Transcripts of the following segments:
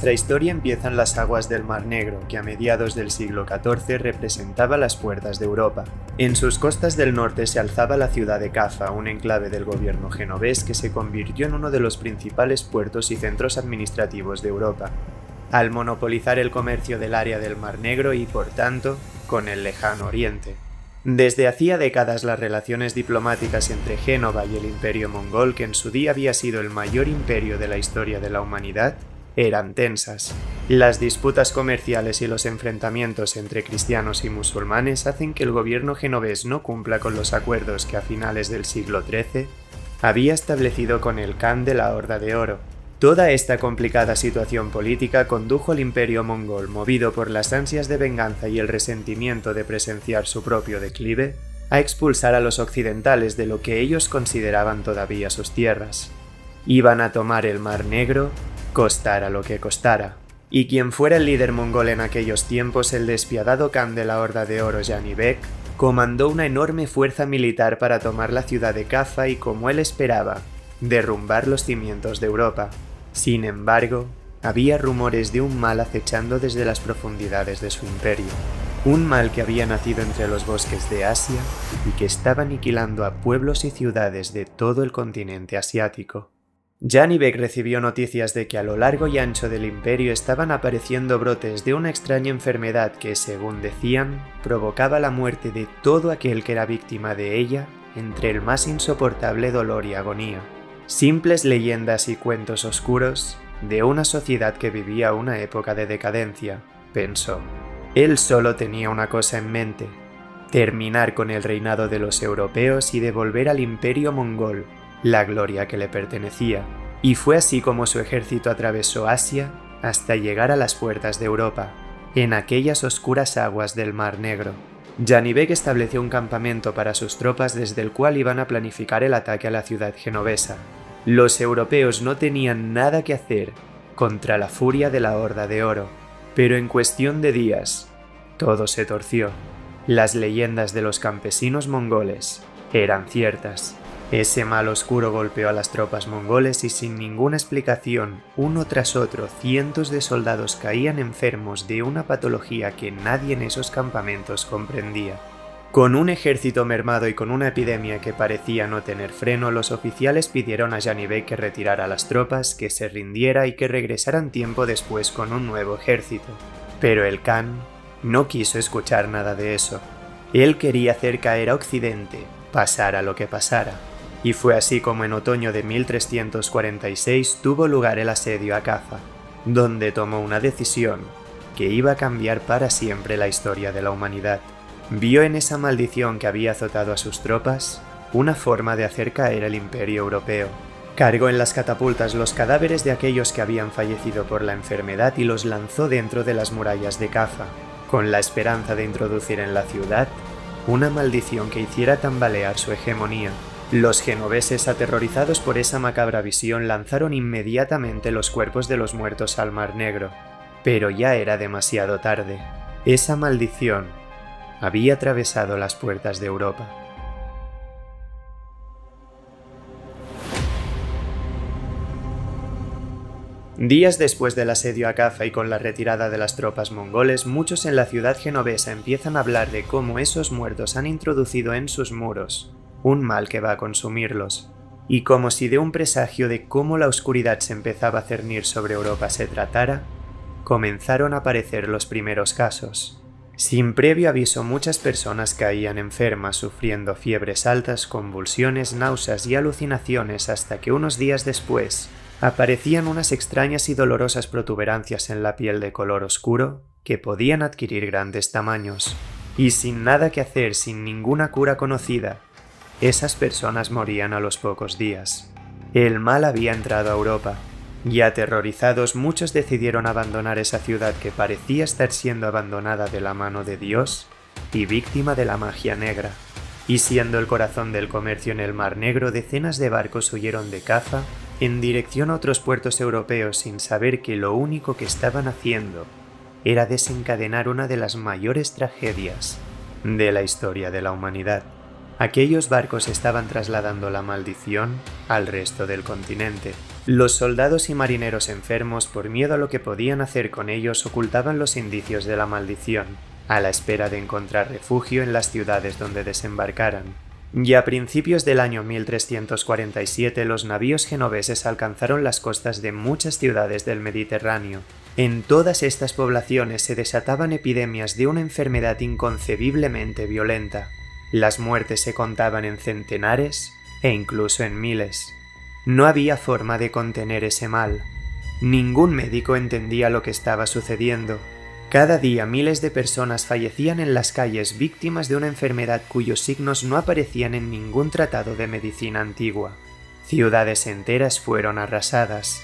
Nuestra historia empieza en las aguas del Mar Negro, que a mediados del siglo XIV representaba las puertas de Europa. En sus costas del norte se alzaba la ciudad de Cafa, un enclave del gobierno genovés que se convirtió en uno de los principales puertos y centros administrativos de Europa, al monopolizar el comercio del área del Mar Negro y, por tanto, con el lejano Oriente. Desde hacía décadas las relaciones diplomáticas entre Génova y el Imperio mongol, que en su día había sido el mayor imperio de la historia de la humanidad, eran tensas. Las disputas comerciales y los enfrentamientos entre cristianos y musulmanes hacen que el gobierno genovés no cumpla con los acuerdos que a finales del siglo XIII había establecido con el Khan de la Horda de Oro. Toda esta complicada situación política condujo al imperio mongol, movido por las ansias de venganza y el resentimiento de presenciar su propio declive, a expulsar a los occidentales de lo que ellos consideraban todavía sus tierras. Iban a tomar el Mar Negro, costara lo que costara. Y quien fuera el líder mongol en aquellos tiempos, el despiadado Khan de la Horda de Oro, Janibek Bek, comandó una enorme fuerza militar para tomar la ciudad de Cafa y, como él esperaba, derrumbar los cimientos de Europa. Sin embargo, había rumores de un mal acechando desde las profundidades de su imperio. Un mal que había nacido entre los bosques de Asia y que estaba aniquilando a pueblos y ciudades de todo el continente asiático. Janibek Bek recibió noticias de que a lo largo y ancho del imperio estaban apareciendo brotes de una extraña enfermedad que, según decían, provocaba la muerte de todo aquel que era víctima de ella entre el más insoportable dolor y agonía. Simples leyendas y cuentos oscuros de una sociedad que vivía una época de decadencia, pensó. Él solo tenía una cosa en mente: terminar con el reinado de los europeos y devolver al imperio mongol la gloria que le pertenecía. Y fue así como su ejército atravesó Asia hasta llegar a las puertas de Europa, en aquellas oscuras aguas del Mar Negro. Janibek Bek estableció un campamento para sus tropas desde el cual iban a planificar el ataque a la ciudad genovesa. Los europeos no tenían nada que hacer contra la furia de la Horda de Oro, pero en cuestión de días, todo se torció. Las leyendas de los campesinos mongoles eran ciertas. Ese mal oscuro golpeó a las tropas mongoles y sin ninguna explicación, uno tras otro, cientos de soldados caían enfermos de una patología que nadie en esos campamentos comprendía. Con un ejército mermado y con una epidemia que parecía no tener freno, los oficiales pidieron a Janibek Bek que retirara las tropas, que se rindiera y que regresaran tiempo después con un nuevo ejército. Pero el Khan no quiso escuchar nada de eso. Él quería hacer caer a Occidente, pasara lo que pasara. Y fue así como en otoño de 1346 tuvo lugar el asedio a Cafa, donde tomó una decisión que iba a cambiar para siempre la historia de la humanidad. Vio en esa maldición que había azotado a sus tropas una forma de hacer caer el imperio europeo. Cargó en las catapultas los cadáveres de aquellos que habían fallecido por la enfermedad y los lanzó dentro de las murallas de Cafa, con la esperanza de introducir en la ciudad una maldición que hiciera tambalear su hegemonía. Los genoveses, aterrorizados por esa macabra visión, lanzaron inmediatamente los cuerpos de los muertos al Mar Negro, pero ya era demasiado tarde. Esa maldición había atravesado las puertas de Europa. Días después del asedio a Cafa y con la retirada de las tropas mongoles, muchos en la ciudad genovesa empiezan a hablar de cómo esos muertos han introducido en sus muros un mal que va a consumirlos, y como si de un presagio de cómo la oscuridad se empezaba a cernir sobre Europa se tratara, comenzaron a aparecer los primeros casos. Sin previo aviso, muchas personas caían enfermas, sufriendo fiebres altas, convulsiones, náuseas y alucinaciones, hasta que unos días después aparecían unas extrañas y dolorosas protuberancias en la piel de color oscuro que podían adquirir grandes tamaños. Y sin nada que hacer, sin ninguna cura conocida, esas personas morían a los pocos días. El mal había entrado a Europa, y aterrorizados muchos decidieron abandonar esa ciudad que parecía estar siendo abandonada de la mano de Dios y víctima de la magia negra. Y siendo el corazón del comercio en el Mar Negro, decenas de barcos huyeron de Cafa en dirección a otros puertos europeos sin saber que lo único que estaban haciendo era desencadenar una de las mayores tragedias de la historia de la humanidad. Aquellos barcos estaban trasladando la maldición al resto del continente. Los soldados y marineros enfermos, por miedo a lo que podían hacer con ellos, ocultaban los indicios de la maldición, a la espera de encontrar refugio en las ciudades donde desembarcaran. Y a principios del año 1347 los navíos genoveses alcanzaron las costas de muchas ciudades del Mediterráneo. En todas estas poblaciones se desataban epidemias de una enfermedad inconcebiblemente violenta. Las muertes se contaban en centenares e incluso en miles. No había forma de contener ese mal. Ningún médico entendía lo que estaba sucediendo. Cada día miles de personas fallecían en las calles víctimas de una enfermedad cuyos signos no aparecían en ningún tratado de medicina antigua. Ciudades enteras fueron arrasadas,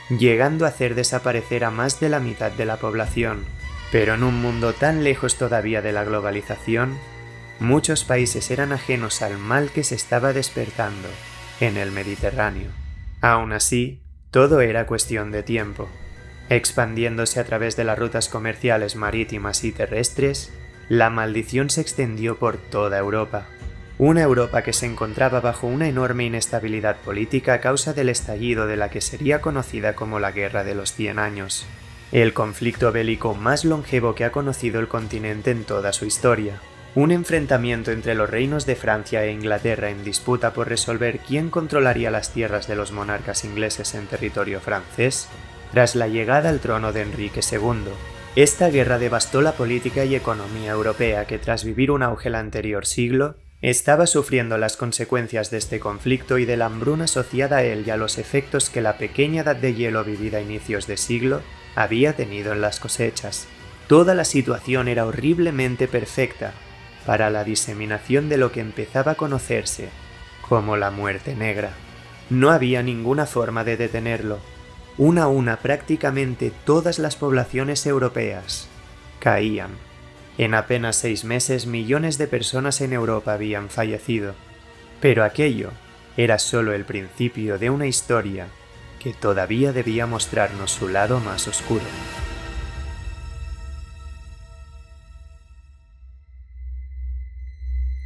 llegando a hacer desaparecer a más de la mitad de la población. Pero en un mundo tan lejos todavía de la globalización, muchos países eran ajenos al mal que se estaba despertando en el Mediterráneo. Aún así, todo era cuestión de tiempo. Expandiéndose a través de las rutas comerciales marítimas y terrestres, la maldición se extendió por toda Europa. Una Europa que se encontraba bajo una enorme inestabilidad política a causa del estallido de la que sería conocida como la Guerra de los 100 Años, el conflicto bélico más longevo que ha conocido el continente en toda su historia. Un enfrentamiento entre los reinos de Francia e Inglaterra en disputa por resolver quién controlaría las tierras de los monarcas ingleses en territorio francés, tras la llegada al trono de Enrique II. Esta guerra devastó la política y economía europea que, tras vivir un auge el anterior siglo, estaba sufriendo las consecuencias de este conflicto y de la hambruna asociada a él y a los efectos que la pequeña edad de hielo vivida a inicios de siglo había tenido en las cosechas. Toda la situación era horriblemente perfecta para la diseminación de lo que empezaba a conocerse como la muerte negra. No había ninguna forma de detenerlo. Una a una prácticamente todas las poblaciones europeas caían. En apenas 6 meses millones de personas en Europa habían fallecido. Pero aquello era solo el principio de una historia que todavía debía mostrarnos su lado más oscuro.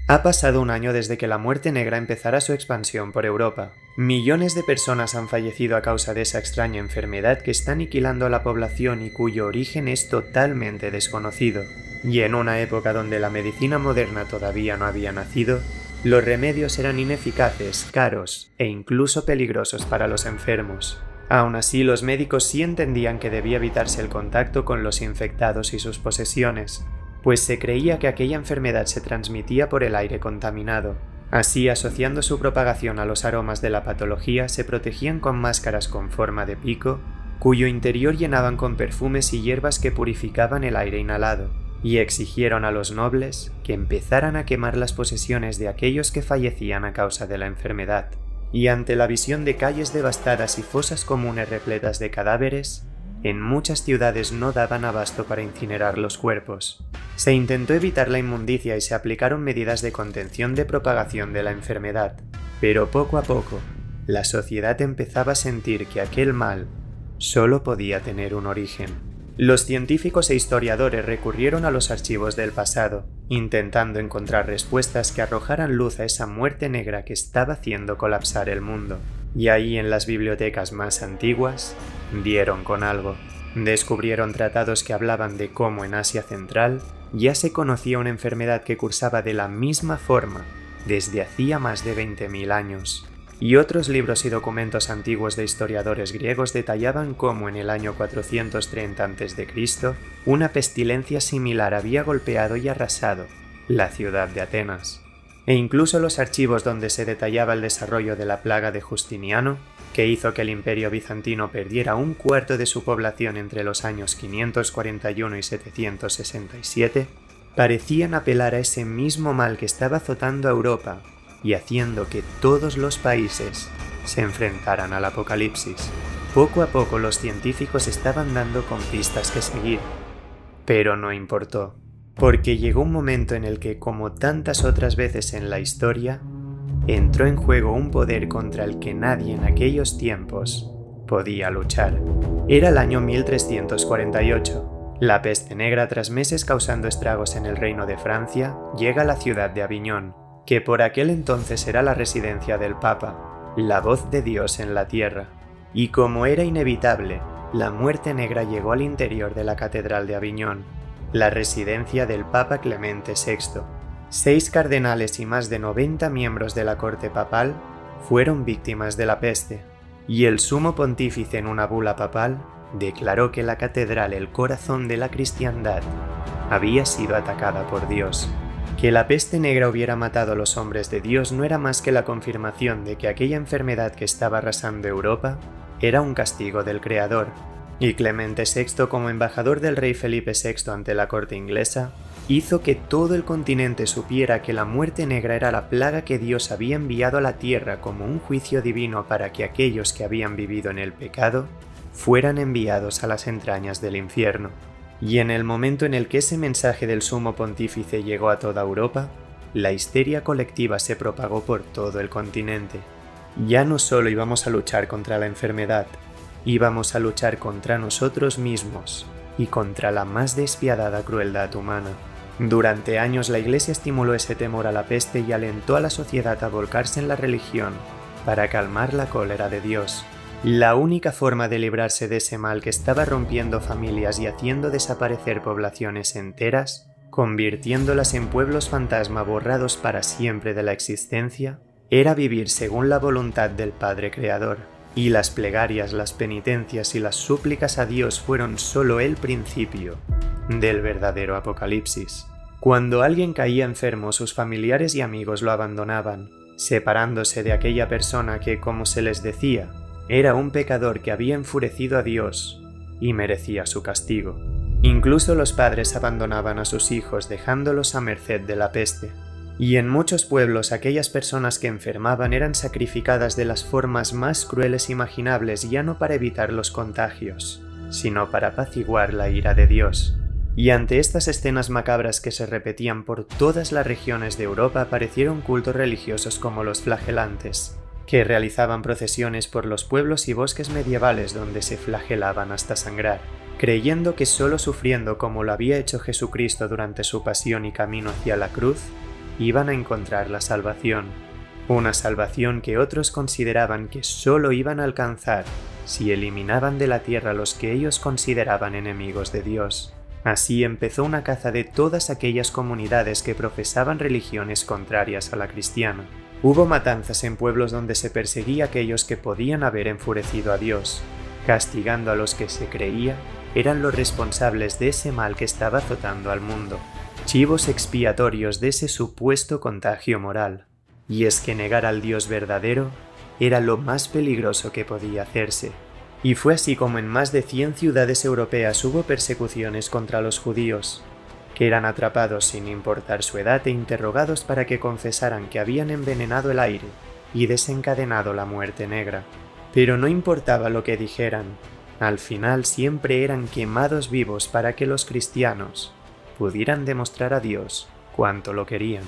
Ha pasado un año desde que la muerte negra empezara su expansión por Europa. Millones de personas han fallecido a causa de esa extraña enfermedad que está aniquilando a la población y cuyo origen es totalmente desconocido. Y en una época donde la medicina moderna todavía no había nacido, los remedios eran ineficaces, caros e incluso peligrosos para los enfermos. Aún así, los médicos sí entendían que debía evitarse el contacto con los infectados y sus posesiones, pues se creía que aquella enfermedad se transmitía por el aire contaminado. Así, asociando su propagación a los aromas de la patología, se protegían con máscaras con forma de pico, cuyo interior llenaban con perfumes y hierbas que purificaban el aire inhalado, y exigieron a los nobles que empezaran a quemar las posesiones de aquellos que fallecían a causa de la enfermedad. Y ante la visión de calles devastadas y fosas comunes repletas de cadáveres, en muchas ciudades no daban abasto para incinerar los cuerpos. Se intentó evitar la inmundicia y se aplicaron medidas de contención de propagación de la enfermedad, pero poco a poco, la sociedad empezaba a sentir que aquel mal solo podía tener un origen. Los científicos e historiadores recurrieron a los archivos del pasado, intentando encontrar respuestas que arrojaran luz a esa muerte negra que estaba haciendo colapsar el mundo. Y ahí, en las bibliotecas más antiguas, dieron con algo. Descubrieron tratados que hablaban de cómo en Asia Central ya se conocía una enfermedad que cursaba de la misma forma desde hacía más de 20.000 años. Y otros libros y documentos antiguos de historiadores griegos detallaban cómo en el año 430 a.C. una pestilencia similar había golpeado y arrasado la ciudad de Atenas. E incluso los archivos donde se detallaba el desarrollo de la plaga de Justiniano, que hizo que el Imperio bizantino perdiera 1/4 de su población entre los años 541 y 767, parecían apelar a ese mismo mal que estaba azotando a Europa y haciendo que todos los países se enfrentaran al apocalipsis. Poco a poco los científicos estaban dando con pistas que seguir, pero no importó. Porque llegó un momento en el que, como tantas otras veces en la historia, entró en juego un poder contra el que nadie en aquellos tiempos podía luchar. Era el año 1348. La peste negra, tras meses causando estragos en el reino de Francia, llega a la ciudad de Aviñón, que por aquel entonces era la residencia del Papa, la voz de Dios en la tierra. Y como era inevitable, la muerte negra llegó al interior de la Catedral de Aviñón, la residencia del Papa Clemente VI. 6 cardenales y más de 90 miembros de la corte papal fueron víctimas de la peste, y el sumo pontífice en una bula papal declaró que la catedral, el corazón de la cristiandad, había sido atacada por Dios. Que la peste negra hubiera matado a los hombres de Dios no era más que la confirmación de que aquella enfermedad que estaba arrasando Europa era un castigo del Creador, y Clemente VI, como embajador del rey Felipe VI ante la corte inglesa, hizo que todo el continente supiera que la muerte negra era la plaga que Dios había enviado a la tierra como un juicio divino para que aquellos que habían vivido en el pecado fueran enviados a las entrañas del infierno. Y en el momento en el que ese mensaje del sumo pontífice llegó a toda Europa, la histeria colectiva se propagó por todo el continente. Ya no solo íbamos a luchar contra la enfermedad, íbamos a luchar contra nosotros mismos y contra la más despiadada crueldad humana. Durante años la Iglesia estimuló ese temor a la peste y alentó a la sociedad a volcarse en la religión para calmar la cólera de Dios. La única forma de librarse de ese mal que estaba rompiendo familias y haciendo desaparecer poblaciones enteras, convirtiéndolas en pueblos fantasma borrados para siempre de la existencia, era vivir según la voluntad del Padre Creador. Y las plegarias, las penitencias y las súplicas a Dios fueron solo el principio del verdadero apocalipsis. Cuando alguien caía enfermo, sus familiares y amigos lo abandonaban, separándose de aquella persona que, como se les decía, era un pecador que había enfurecido a Dios y merecía su castigo. Incluso los padres abandonaban a sus hijos dejándolos a merced de la peste. Y en muchos pueblos aquellas personas que enfermaban eran sacrificadas de las formas más crueles imaginables, ya no para evitar los contagios, sino para apaciguar la ira de Dios. Y ante estas escenas macabras que se repetían por todas las regiones de Europa aparecieron cultos religiosos como los flagelantes, que realizaban procesiones por los pueblos y bosques medievales donde se flagelaban hasta sangrar, creyendo que solo sufriendo como lo había hecho Jesucristo durante su pasión y camino hacia la cruz, iban a encontrar la salvación, una salvación que otros consideraban que solo iban a alcanzar si eliminaban de la tierra a los que ellos consideraban enemigos de Dios. Así empezó una caza de todas aquellas comunidades que profesaban religiones contrarias a la cristiana. Hubo matanzas en pueblos donde se perseguía a aquellos que podían haber enfurecido a Dios, castigando a los que se creía eran los responsables de ese mal que estaba azotando al mundo, chivos expiatorios de ese supuesto contagio moral. Y es que negar al Dios verdadero era lo más peligroso que podía hacerse. Y fue así como en más de 100 ciudades europeas hubo persecuciones contra los judíos, que eran atrapados sin importar su edad e interrogados para que confesaran que habían envenenado el aire y desencadenado la muerte negra. Pero no importaba lo que dijeran, al final siempre eran quemados vivos para que los cristianos pudieran demostrar a Dios cuánto lo querían.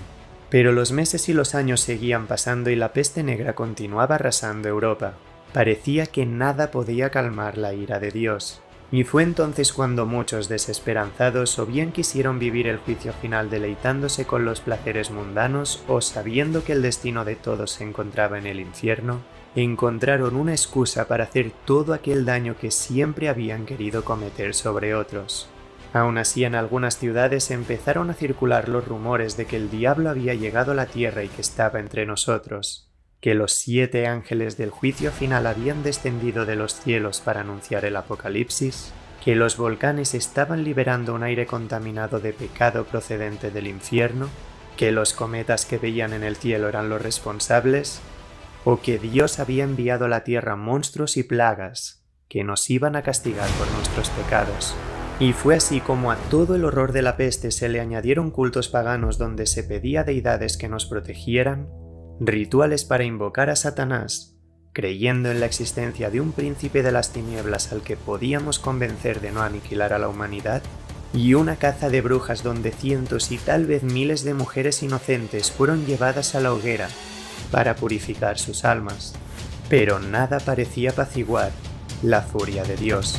Pero los meses y los años seguían pasando y la peste negra continuaba arrasando Europa. Parecía que nada podía calmar la ira de Dios. Y fue entonces cuando muchos desesperanzados o bien quisieron vivir el juicio final deleitándose con los placeres mundanos o sabiendo que el destino de todos se encontraba en el infierno, encontraron una excusa para hacer todo aquel daño que siempre habían querido cometer sobre otros. Aún así, en algunas ciudades empezaron a circular los rumores de que el diablo había llegado a la tierra y que estaba entre nosotros, que los 7 ángeles del juicio final habían descendido de los cielos para anunciar el apocalipsis, que los volcanes estaban liberando un aire contaminado de pecado procedente del infierno, que los cometas que veían en el cielo eran los responsables, o que Dios había enviado a la tierra monstruos y plagas que nos iban a castigar por nuestros pecados. Y fue así como a todo el horror de la peste se le añadieron cultos paganos donde se pedía a deidades que nos protegieran, rituales para invocar a Satanás, creyendo en la existencia de un príncipe de las tinieblas al que podíamos convencer de no aniquilar a la humanidad, y una caza de brujas donde cientos y tal vez miles de mujeres inocentes fueron llevadas a la hoguera para purificar sus almas. Pero nada parecía apaciguar la furia de Dios.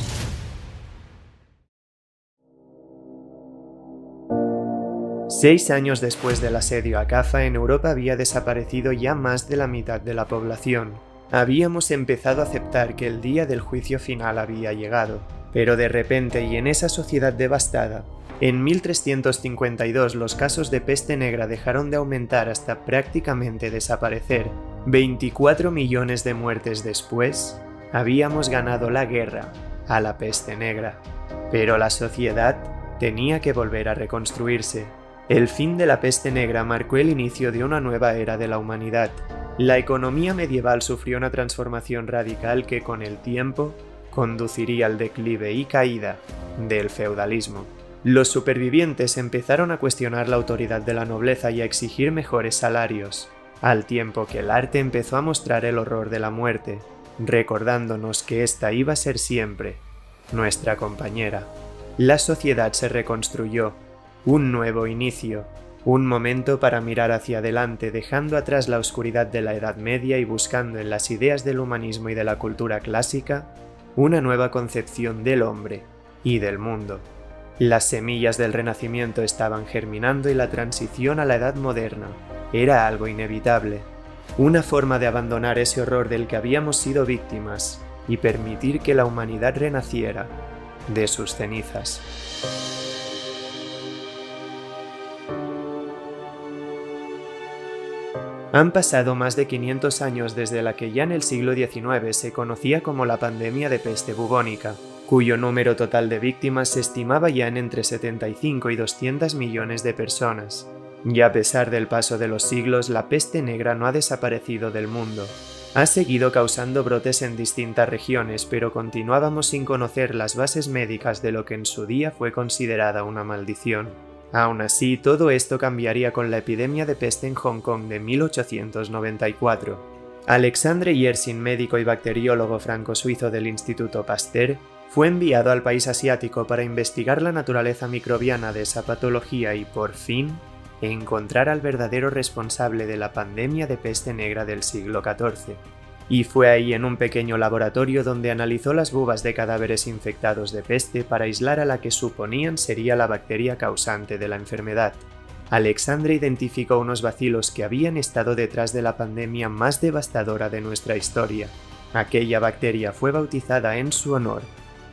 6 años después del asedio a Caffa, en Europa había desaparecido ya más de la mitad de la población. Habíamos empezado a aceptar que el día del juicio final había llegado, pero de repente y en esa sociedad devastada, en 1352 los casos de peste negra dejaron de aumentar hasta prácticamente desaparecer. 24 millones de muertes después, habíamos ganado la guerra a la peste negra. Pero la sociedad tenía que volver a reconstruirse. El fin de la peste negra marcó el inicio de una nueva era de la humanidad. La economía medieval sufrió una transformación radical que con el tiempo conduciría al declive y caída del feudalismo. Los supervivientes empezaron a cuestionar la autoridad de la nobleza y a exigir mejores salarios, al tiempo que el arte empezó a mostrar el horror de la muerte, recordándonos que esta iba a ser siempre nuestra compañera. La sociedad se reconstruyó, un nuevo inicio, un momento para mirar hacia adelante, dejando atrás la oscuridad de la Edad Media y buscando en las ideas del humanismo y de la cultura clásica una nueva concepción del hombre y del mundo. Las semillas del Renacimiento estaban germinando y la transición a la Edad Moderna era algo inevitable, una forma de abandonar ese horror del que habíamos sido víctimas y permitir que la humanidad renaciera de sus cenizas. Han pasado más de 500 años desde la que ya en el siglo XIX se conocía como la pandemia de peste bubónica, cuyo número total de víctimas se estimaba ya en entre 75 y 200 millones de personas. Y a pesar del paso de los siglos, la peste negra no ha desaparecido del mundo. Ha seguido causando brotes en distintas regiones, pero continuábamos sin conocer las bases médicas de lo que en su día fue considerada una maldición. Aún así, todo esto cambiaría con la epidemia de peste en Hong Kong de 1894. Alexandre Yersin, médico y bacteriólogo franco-suizo del Instituto Pasteur, fue enviado al país asiático para investigar la naturaleza microbiana de esa patología y, por fin, encontrar al verdadero responsable de la pandemia de peste negra del siglo XIV. Y fue ahí en un pequeño laboratorio donde analizó las bubas de cadáveres infectados de peste para aislar a la que suponían sería la bacteria causante de la enfermedad. Alexandre identificó unos bacilos que habían estado detrás de la pandemia más devastadora de nuestra historia. Aquella bacteria fue bautizada en su honor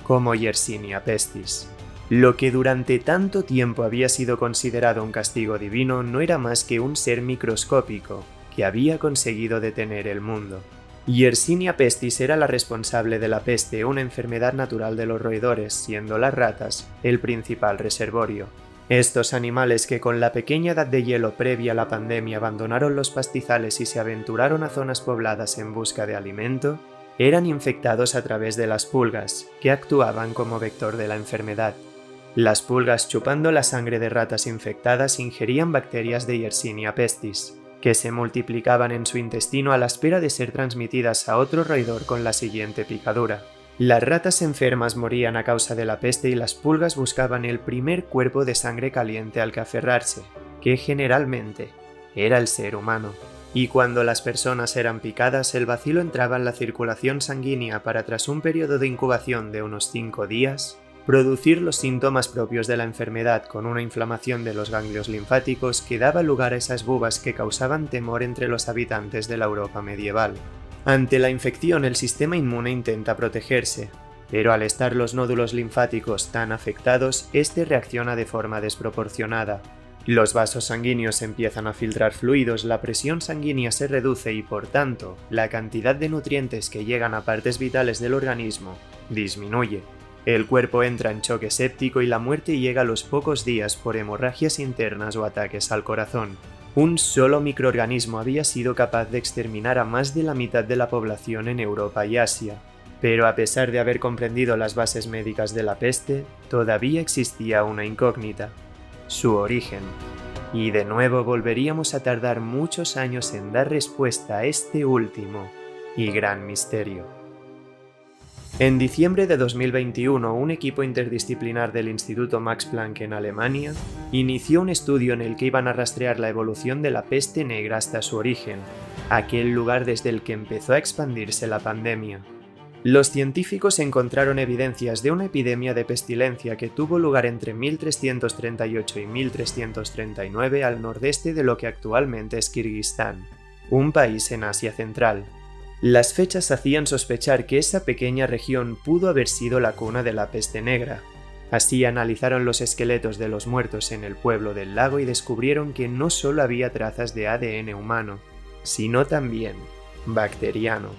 como Yersinia pestis. Lo que durante tanto tiempo había sido considerado un castigo divino no era más que un ser microscópico que había conseguido detener el mundo. Yersinia pestis era la responsable de la peste, una enfermedad natural de los roedores, siendo las ratas el principal reservorio. Estos animales que con la pequeña edad de hielo previa a la pandemia abandonaron los pastizales y se aventuraron a zonas pobladas en busca de alimento, eran infectados a través de las pulgas, que actuaban como vector de la enfermedad. Las pulgas, chupando la sangre de ratas infectadas, ingerían bacterias de Yersinia pestis, que se multiplicaban en su intestino a la espera de ser transmitidas a otro roedor con la siguiente picadura. Las ratas enfermas morían a causa de la peste y las pulgas buscaban el primer cuerpo de sangre caliente al que aferrarse, que generalmente era el ser humano. Y cuando las personas eran picadas, el bacilo entraba en la circulación sanguínea para, tras un periodo de incubación de unos 5 días, producir los síntomas propios de la enfermedad con una inflamación de los ganglios linfáticos que daba lugar a esas bubas que causaban temor entre los habitantes de la Europa medieval. Ante la infección, el sistema inmune intenta protegerse, pero al estar los nódulos linfáticos tan afectados, este reacciona de forma desproporcionada. Los vasos sanguíneos empiezan a filtrar fluidos, la presión sanguínea se reduce y, por tanto, la cantidad de nutrientes que llegan a partes vitales del organismo disminuye. El cuerpo entra en choque séptico y la muerte llega a los pocos días por hemorragias internas o ataques al corazón. Un solo microorganismo había sido capaz de exterminar a más de la mitad de la población en Europa y Asia. Pero a pesar de haber comprendido las bases médicas de la peste, todavía existía una incógnita: su origen. Y de nuevo volveríamos a tardar muchos años en dar respuesta a este último y gran misterio. En diciembre de 2021, un equipo interdisciplinar del Instituto Max Planck en Alemania inició un estudio en el que iban a rastrear la evolución de la peste negra hasta su origen, aquel lugar desde el que empezó a expandirse la pandemia. Los científicos encontraron evidencias de una epidemia de pestilencia que tuvo lugar entre 1338 y 1339 al nordeste de lo que actualmente es Kirguistán, un país en Asia Central. Las fechas hacían sospechar que esa pequeña región pudo haber sido la cuna de la peste negra. Así analizaron los esqueletos de los muertos en el pueblo del lago y descubrieron que no solo había trazas de ADN humano, sino también bacteriano.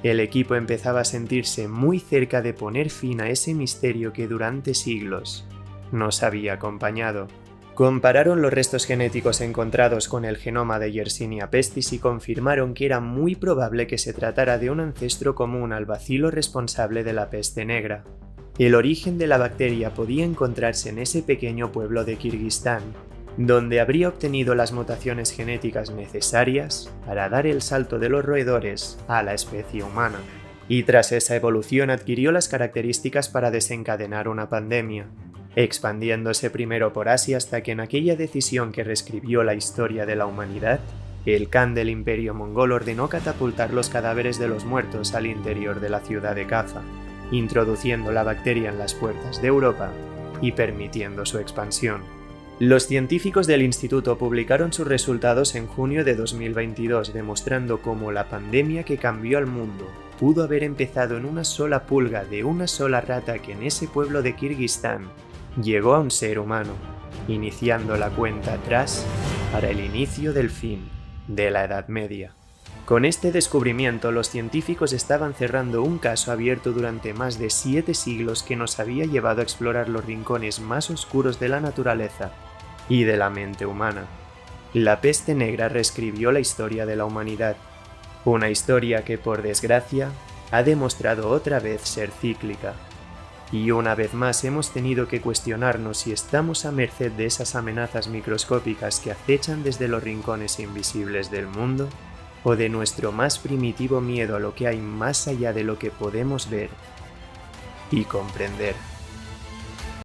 El equipo empezaba a sentirse muy cerca de poner fin a ese misterio que durante siglos nos había acompañado. Compararon los restos genéticos encontrados con el genoma de Yersinia pestis y confirmaron que era muy probable que se tratara de un ancestro común al bacilo responsable de la peste negra. El origen de la bacteria podía encontrarse en ese pequeño pueblo de Kirguistán, donde habría obtenido las mutaciones genéticas necesarias para dar el salto de los roedores a la especie humana. Y tras esa evolución adquirió las características para desencadenar una pandemia, expandiéndose primero por Asia hasta que en aquella decisión que reescribió la historia de la humanidad, el Khan del Imperio Mongol ordenó catapultar los cadáveres de los muertos al interior de la ciudad de Kaffa, introduciendo la bacteria en las puertas de Europa y permitiendo su expansión. Los científicos del instituto publicaron sus resultados en junio de 2022, demostrando cómo la pandemia que cambió al mundo pudo haber empezado en una sola pulga de una sola rata que en ese pueblo de Kirguistán llegó a un ser humano, iniciando la cuenta atrás para el inicio del fin de la Edad Media. Con este descubrimiento, los científicos estaban cerrando un caso abierto durante más de 7 siglos que nos había llevado a explorar los rincones más oscuros de la naturaleza y de la mente humana. La peste negra reescribió la historia de la humanidad, una historia que, por desgracia, ha demostrado otra vez ser cíclica. Y una vez más hemos tenido que cuestionarnos si estamos a merced de esas amenazas microscópicas que acechan desde los rincones invisibles del mundo, o de nuestro más primitivo miedo a lo que hay más allá de lo que podemos ver y comprender.